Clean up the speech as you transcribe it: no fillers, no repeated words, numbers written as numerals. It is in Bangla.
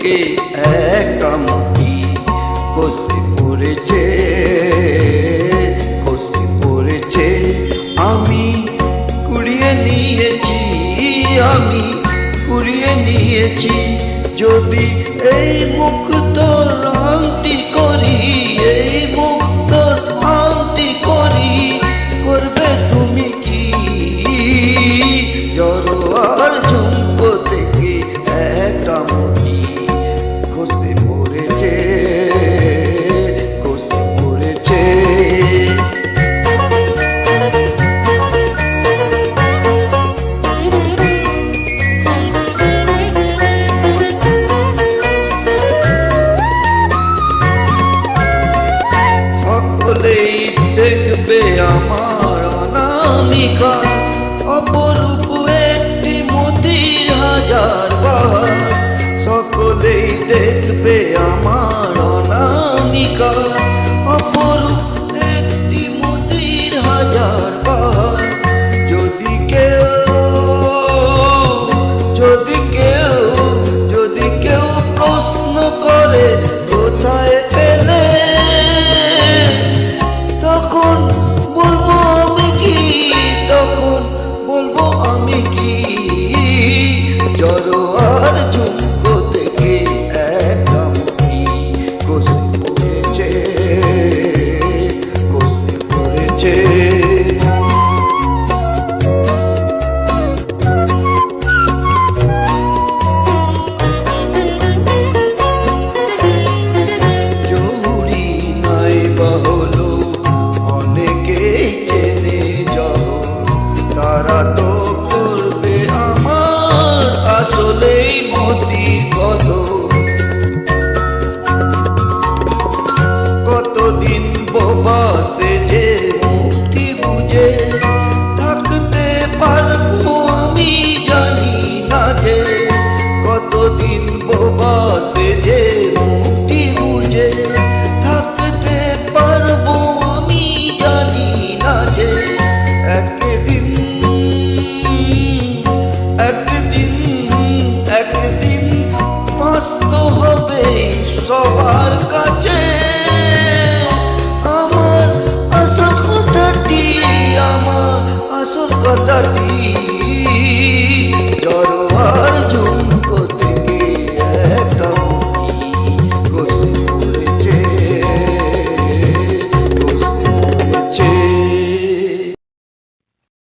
থেকে একটা মতি খসে পড়েছে, খসে পড়েছে। আমি কুড়িয়ে নিয়েছি, আমি কুড়িয়ে নিয়েছি। যদি এই মুক্তর আংটি করি, এই মুক্তর আংটি করি, করবে তুমি কি? জড়োয়ার ঝুমকো থেকে একটা মতি খসে পড়েছে, খসে পড়েছে। সকলেই দেখবে আমার অনামিকা, অপরূপ